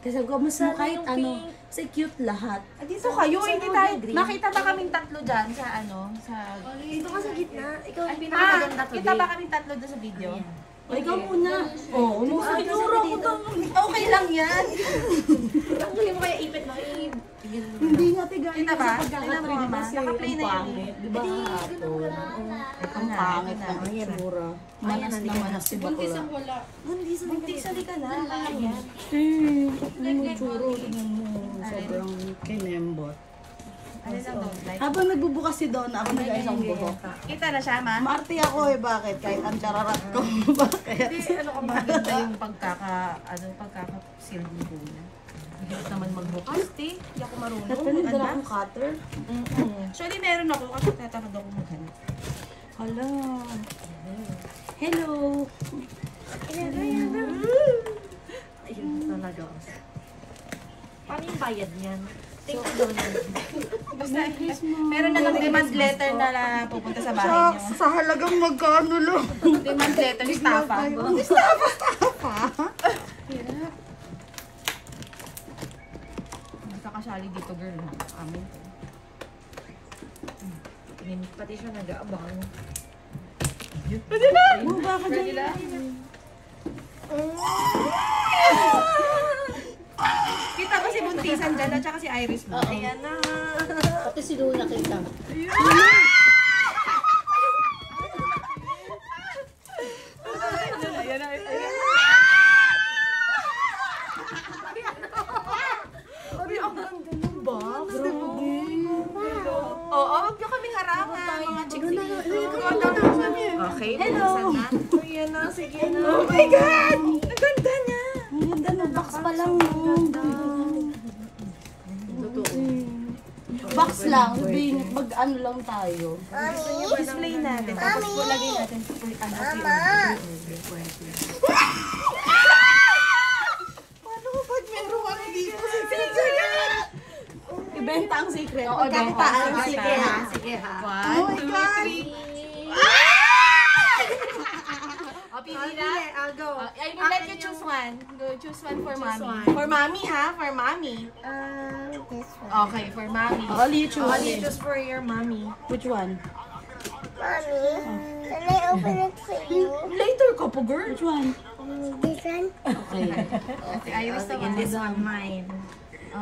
Kasi kamusta kahit ano, kasi cute lahat. Dito kayo, hindi tayo. Nakita ba kaming tatlo dyan sa ano? Dito ka sa gitna. Ikaw ang pinakamaganda today. Kita ba kaming tatlo doon sa video? O, ikaw muna. Oo, Sinuro ko to. Okay lang yan. Hindi mo kaya ipit mo. Hindi nga tigayin Kita ba? sa pagkakatrip Tingnan mo, kasi naka-play na ang yun. pangit. Di ba hapon? Ang pangit ng itsura. Manas na manas si bakla. Buntis, halika na. Ano itsura? Tingnan mo. Sobrang kinembot. Ano lang don't like? Habang nagbubukas si Donna, ako nag-ayos ang buhok. Kita na siya, ma? Maarte ako eh, bakit? Kahit ang chararat ko. Bakit? Hindi, ano ka ba? Ganda yung pagkaka-seal ng buhay. Hindi ko naman magbukas, te. Hindi ako marunong. Natanid na akong cutter. Actually, meron ako kasi tatamad ako maghanap. Hala. Hello. Ayun talaga. Paano yung bayad niyan? Thank you, Donna. Basta, meron na lang demand letter na pupunta sa bahay niyo. Sa halagang magkano lang. Demand letter, staffa. Nakakasali dito, girl. Amin. Pati siya nag-aabang. Buba ka dyan. Kita ko si Buntisan dyan at saka si Iris mo. Ayan na. Pati si Luna kita. Ayan na. Ay, ang ganda ng box. Oo, wag niyo kaming harangan, mga chicks. Okay, Hello. Ayan na, sige na. Oh my God! Ang ganda niya. Ang ganda ng box pa lang. Box lang. Mag-ano lang tayo. Display natin. Tapos lagay natin sa Paano pag meron kami dito? Secret yan! Ibenta ang secret. Oo, Pagkakitaan ang benta. secret. Sige ha. 1, 2, 3. Pili na. I'll go. I will let you choose one. Go choose one for mommy. one. For mommy, ha? For mommy. This one. Okay, for mommy. Only you choose. Only just for your mommy. Which one? Mommy, can I open it for you? Later ka po, girl. Which one? This one? Okay. Si Iris Sige, naman. this one mine.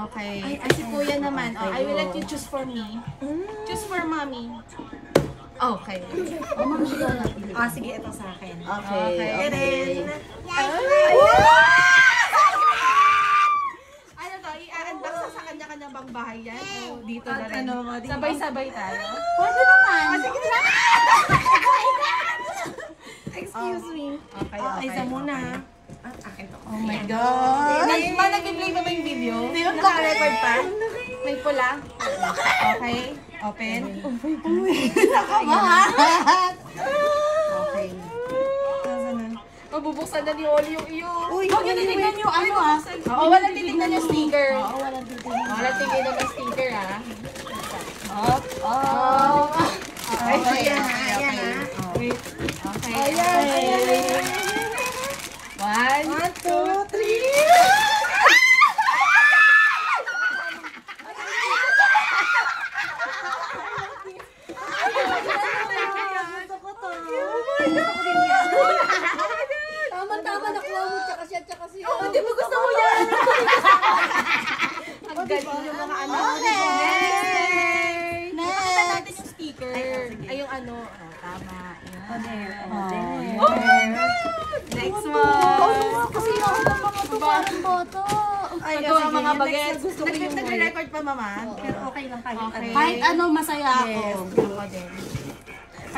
Okay. Ay, si Kuya naman. Oh, I will let you choose for me. Choose for mommy. Okay. Sige, ito sa akin. Okay. Okay. Ano to? I-unbox sa kanya-kanya bang bahay yan? O dito na rin? Sabay-sabay tayo? Pwede naman. Excuse me. Okay, okay. Isa muna. At akin to. Oh my God! Nag-play pa ba yung video? Naka-record pa? May pula? Okay. Open. Okay. Mabubuksan na ni Oli yung iyo. Huwag niyo titignan yung ano ah. Oo, walang titignan yung sticker. Oo, walang titignan yung sticker ah. Up. Oh. Okay. Okay. Okay. 1, 2, 3. Tama-tama nakuha mo tsaka siya tsaka siya. Oh, di ba gusto mo yan? Ang galing yung mga ano. Okay. Nakita natin yung sticker. Ay, yung ano. Tama. Next one. Kasi ako mga boto. Ay, yung mga bagets. Nag-record pa, mama? Pero okay lang tayo. Okay. Kahit ano, masaya ako. Ako din.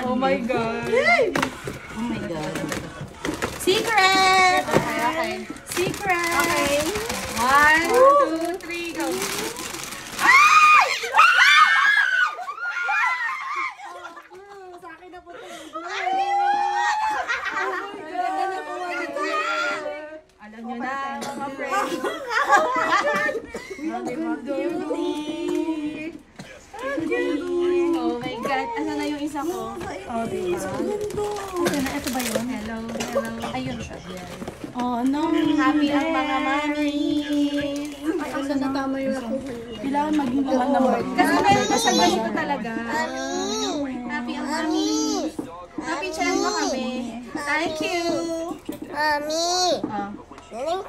Oh my God. Oh my God. Secret! Okay. Secret! Okay. 1, 2, 3, go. Sa akin na po ito. Alam nyo na, mga friends. Oh my God. Asan na yung isa ko? Oh, diba? Ito ba yun? Hello. Ayun siya. Oh, no. Happy ang mga mami. Kailangan maging laman na word. Kasi meron na siyang ganito talaga. Mommy. Happy ang mami. Happy chan mo kami. Thank you. Mommy. Ah. Nanay,